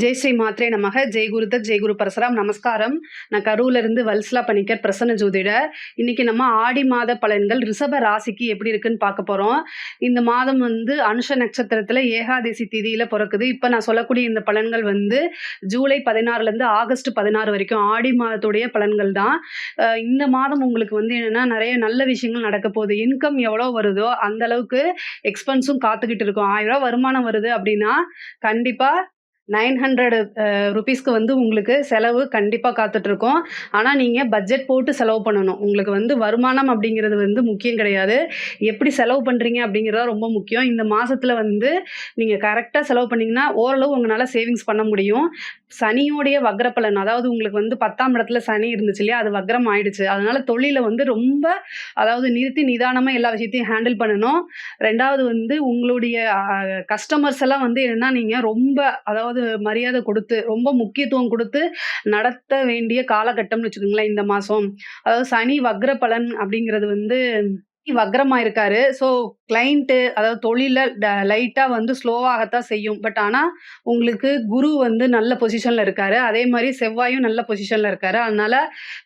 ஜெய் ஸ்ரீ மாத்ரே நமக. ஜெய் குருதத் ஜெய் குரு பரசுராம். நமஸ்காரம். நான் கரூர்ல இருந்து வல்சலா பணிக்கர், பிரசன்ன ஜோதிடர். இன்னைக்கு நம்ம ஆடி மாத பலன்கள் ரிஷப ராசிக்கு எப்படி இருக்குன்னு பார்க்க போறோம். இந்த மாதம் அனுஷ நட்சத்திரத்துல ஏகாதசி திதியில பிறக்குது. இப்ப நான் சொல்லக்கூடிய இந்த பலன்கள் ஜூலை 16ல இருந்து ஆகஸ்ட் 16 வரைக்கும் ஆடி மாதத்துடைய பலன்கள் தான். இந்த மாதம் உங்களுக்கு என்னன்னா நிறைய நல்ல விஷயங்கள் நடக்க போகுது. இன்கம் எவ்வளவு வருதோ அந்த அளவுக்கு எக்ஸ்பென்ஸும் காத்துக்கிட்டு இருக்கும். 1000 ரூபாய் வருமானம் வருது அப்படின்னா கண்டிப்பா 900 ருபீஸ்க்கு உங்களுக்கு செலவு கண்டிப்பா காத்துட்ருக்கும். ஆனா, நீங்க பட்ஜெட் போட்டு செலவு பண்ணணும். உங்களுக்கு வருமானம் அப்படிங்கிறது முக்கியம் கிடையாது. எப்படி செலவு பண்றீங்க அப்படிங்கிறது ரொம்ப முக்கியம். இந்த மாசத்துல நீங்க கரெக்ட்டா செலவு பண்ணீங்கன்னா, ஓரளவு உங்கனால சேவிங்ஸ் பண்ண முடியும். சனியோடைய வக்ர பலன், அதாவது உங்களுக்கு 10ஆம் இடத்துல சனி இருந்துச்சு இல்லையா? அது வக்ரம் ஆயிடுச்சு. அதனால தொழில ரொம்ப நிறுத்தி நிதானமா எல்லா விஷயத்தையும் ஹேண்டில் பண்ணணும். 2வது உங்களுடைய கஸ்டமர்ஸ் எல்லாம் என்னன்னா, நீங்க ரொம்ப மரியாதை கொடுத்து, ரொம்ப முக்கியத்துவம் கொடுத்து நடத்த வேண்டிய காலகட்டம்னு வச்சுக்கோங்களேன் இந்த மாசம். அதாவது சனி வக்ர பலன் அப்படிங்கிறது வக்ரமா இருக்காரு. ஸோ கிளையண்ட்டு, அதாவது தொழில லைட்டா ஸ்லோவாகத்தான் செய்யும். பட் ஆனா உங்களுக்கு குரு நல்ல பொசிஷன்ல இருக்காரு. அதே மாரி செவ்வாயும் நல்ல பொசிஷன்ல இருக்காரு. அதனால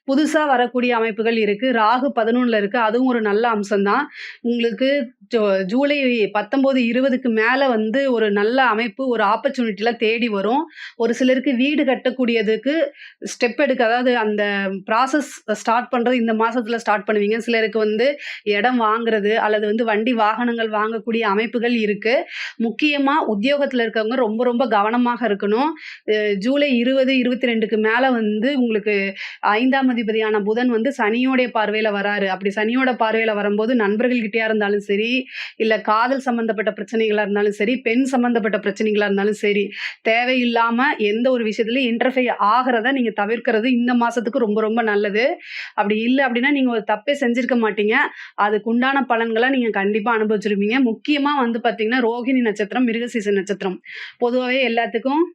புதுசா வரக்கூடிய அமைப்புகள் இருக்கு. ராகு 11ல இருக்கு. அதுவும் ஒரு நல்ல அம்சம் தான். உங்களுக்கு ஜூலை 19, 20க்கு மேல ஒரு நல்ல அமைப்பு, ஒரு ஆப்பர்ச்சுனிட்டிலாம் தேடி வரும். ஒரு சிலருக்கு வீடு கட்டக்கூடியதுக்கு ஸ்டெப் எடுக்க, அதாவது அந்த ப்ராசஸ் ஸ்டார்ட் பண்றது இந்த மாசத்துல ஸ்டார்ட் பண்ணுவீங்க. சிலருக்கு இடம் வாங்குறது அல்லது வண்டி வாகனங்கள் வாங்கக்கூடிய அமைப்புகள் இருக்கு. முக்கியமா உத்தியோகத்துல இருக்கவங்க ரொம்ப ரொம்ப கவனமாக இருக்கணும். ஜூலை 20, 22க்கு மேல உங்களுக்கு 5ஆம் அதிபதியான புதன் சனியோடைய பார்வையில வராரு. அப்படி சனியோட பார்வையில வரும்போது நண்பர்கள் கிட்டயா இருந்தாலும் சரி, இல்ல காதல் சம்பந்தப்பட்ட பிரச்சனைகளா இருந்தாலும் சரி, பெண் சம்பந்தப்பட்ட பிரச்சனைகளா இருந்தாலும் சரி, தேவையில்லாம எந்த ஒரு விஷயத்துலயும் இன்டர்ஃபை ஆகிறத நீங்க தவிர்க்கிறது இந்த மாசத்துக்கு ரொம்ப ரொம்ப நல்லது. அப்படி இல்லை அப்படின்னா நீங்க ஒரு தப்பே செஞ்சிருக்க மாட்டீங்க. அதுக்கு உண்டான பலன்களை நீங்க கண்டிப்பா அனுபவிச்சிருப்பீங்க. முக்கியமா பாத்தீங்கன்னா ரோகிணி நட்சத்திரம், மிருகசீரிஷ நட்சத்திரம் பொதுவாகவே எல்லாத்துக்கும்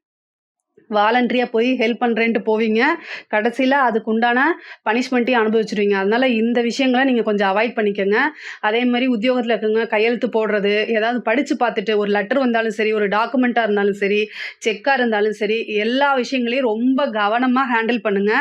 வாலண்டரியா போய் ஹெல்ப் பண்றேன்ட்டு போவீங்க. கடைசியில அதுக்கு உண்டான பனிஷ்மெண்ட்டையும் அனுபவிச்சிருவீங்க. அதனால இந்த விஷயங்களை நீங்க கொஞ்சம் அவாய்ட் பண்ணிக்கங்க. அதே மாதிரி உத்தியோகத்துல இருக்கவங்க கையெழுத்து போடுறது, ஏதாவது படிச்சு பார்த்துட்டு ஒரு லெட்டர் வந்தாலும் சரி, ஒரு டாக்குமெண்டா இருந்தாலும் சரி, செக்கா இருந்தாலும் சரி, எல்லா விஷயங்களையும் ரொம்ப கவனமா ஹேண்டில் பண்ணுங்க.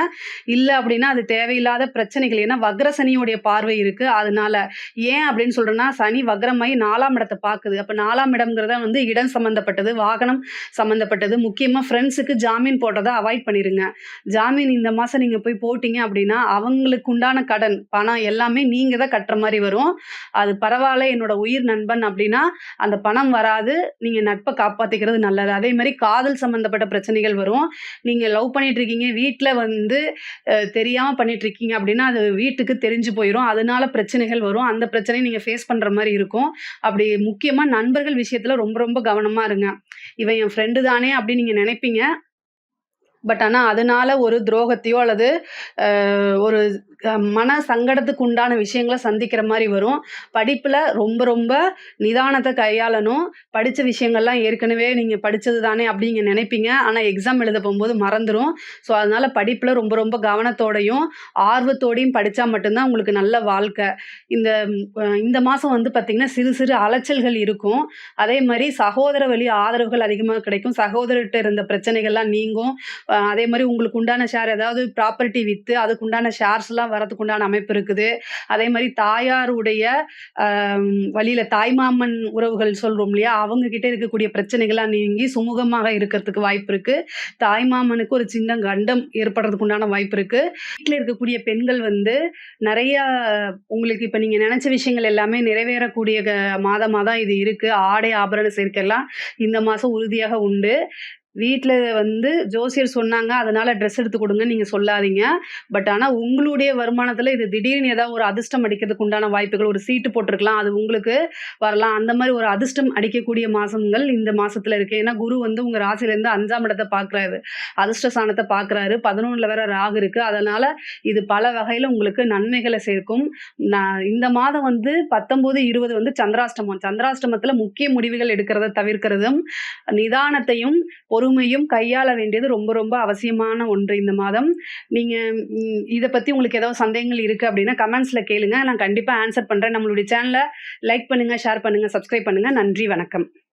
இல்லை அப்படின்னா அது தேவையில்லாத பிரச்சனைகள். ஏன்னா வக்ர சனியோடைய பார்வை இருக்கு. அதனால ஏன் அப்படின்னு சொல்றேன்னா, சனி வக்ரமாயி 4ஆம் இடத்தை பார்க்குது. அப்ப 4ஆம் இடம்ங்கிறத இடம் சம்பந்தப்பட்டது, வாகனம் சம்பந்தப்பட்டது. முக்கியமா ஃப்ரெண்ட்ஸுக்கு ஜாமீன் போட்டதை அவாய்ட் பண்ணிருங்க. ஜாமீன் இந்த மாசம் நீங்க போய் போட்டீங்க அப்படின்னா அவங்களுக்கு உண்டான கடன், பணம் எல்லாமே நீங்க தான் கட்டுற மாதிரி வரும். அது பரவாயில்ல, என்னோட உயிர் நண்பன் அப்படின்னா அந்த பணம் வராது. நீங்க நட்பை காப்பாத்திக்கிறது நல்லது. அதே மாதிரி காதல் சம்பந்தப்பட்ட பிரச்சனைகள் வரும். நீங்க லவ் பண்ணிட்டு இருக்கீங்க, வீட்டுல தெரியாம பண்ணிட்டு இருக்கீங்க அப்படின்னா அது வீட்டுக்கு தெரிஞ்சு போயிடும். அதனால பிரச்சனைகள் வரும். அந்த பிரச்சனையை நீங்க ஃபேஸ் பண்ற மாதிரி இருக்கும். அப்படி முக்கியமா நண்பர்கள் விஷயத்துல ரொம்ப ரொம்ப கவனமா இருங்க. இவன் என் ஃப்ரெண்டு தானே அப்படின்னு நீங்க நினைப்பீங்க. பட் ஆனா அதனால ஒரு துரோகத்தையோ அல்லது ஒரு மன சங்கடத்துக்கு உண்டான விஷயங்களை சந்திக்கிற மாதிரி வரும். படிப்புல ரொம்ப ரொம்ப நிதானத்தை கையாளணும். படிச்ச விஷயங்கள்லாம் ஏற்கனவே நீங்க படிச்சது தானே அப்படி நீங்க நினைப்பீங்க. ஆனா எக்ஸாம் எழுத போகும்போது மறந்துடும். ஸோ அதனால படிப்புல ரொம்ப ரொம்ப கவனத்தோடையும் ஆர்வத்தோடையும் படிச்சா மட்டும்தான் உங்களுக்கு நல்ல வாழ்க்கை. இந்த இந்த மாசம் பார்த்தீங்கன்னா சிறு சிறு அலைச்சல்கள் இருக்கும். அதே மாதிரி சகோதர வழி ஆதரவுகள் அதிகமாக கிடைக்கும். சகோதரர்கிட்ட இருந்த பிரச்சனைகள்லாம் நீங்கும். அதே மாதிரி உங்களுக்கு உண்டான ஷேர், ஏதாவது ப்ராப்பர்ட்டி வித்து அதுக்கு உண்டான ஷேர்ஸ்லாம் வரதுக்கு உண்டான அமைப்பு இருக்குது. அதே மாதிரி தாயாருடைய வழியில தாய்மாமன் உறவுகள் சொல்றோம் இல்லையா, அவங்க கிட்ட இருக்கக்கூடிய பிரச்சனைகள்லாம் நீங்கி சுமூகமாக இருக்கிறதுக்கு வாய்ப்பு இருக்கு. தாய்மாமனுக்கு ஒரு சின்ன கண்டம் ஏற்படுறதுக்கு உண்டான வாய்ப்பு இருக்கு. வீட்டில் இருக்கக்கூடிய பெண்கள் நிறைய உங்களுக்கு இப்ப நீங்க நினைச்ச விஷயங்கள் எல்லாமே நிறைவேறக்கூடிய மாதமா தான் இது இருக்கு. ஆடை ஆபரண சேர்க்கைலாம் இந்த மாசம் உறுதியாக உண்டு. வீட்டில் ஜோசியர் சொன்னாங்க அதனால ட்ரெஸ் எடுத்து கொடுங்க நீங்க சொல்லாதீங்க. பட் ஆனா உங்களுடைய வருமானத்துல இது திடீர்னு ஏதாவது ஒரு அதிர்ஷ்டம் அடிக்கிறதுக்கு உண்டான வாய்ப்புகள், ஒரு சீட்டு போட்டிருக்கலாம், அது உங்களுக்கு வரலாம். அந்த மாதிரி ஒரு அதிர்ஷ்டம் அடிக்கக்கூடிய மாசங்கள் இந்த மாசத்துல இருக்கு. ஏன்னா குரு உங்க ராசியில இருந்து 5ஆம் இடத்தை பார்க்கறாரு, அதிர்ஷ்ட ஸ்தானத்தை பார்க்கறாரு. 11ல வேற ராகு இருக்கு. அதனால இது பல வகையில உங்களுக்கு நன்மைகளை சேர்க்கும். இந்த மாதம் 19, 20 சந்திராஷ்டமம். சந்திராஷ்டமத்துல முக்கிய முடிவுகள் எடுக்கிறத தவிர்க்கிறதும் நிதானத்தையும் பொறுமையும் கையாள வேண்டியது ரொம்ப ரொம்ப அவசியமான ஒன்று இந்த மாதம். நீங்க இதை பத்தி உங்களுக்கு ஏதாவது சந்தேகங்கள் இருக்கு அப்படின்னா கமெண்ட்ஸ்ல கேளுங்க. நான் கண்டிப்பா ஆன்சர் பண்றேன். நம்மளுடைய சேனலை லைக் பண்ணுங்க, ஷேர் பண்ணுங்க, சப்ஸ்கிரைப் பண்ணுங்க. நன்றி, வணக்கம்.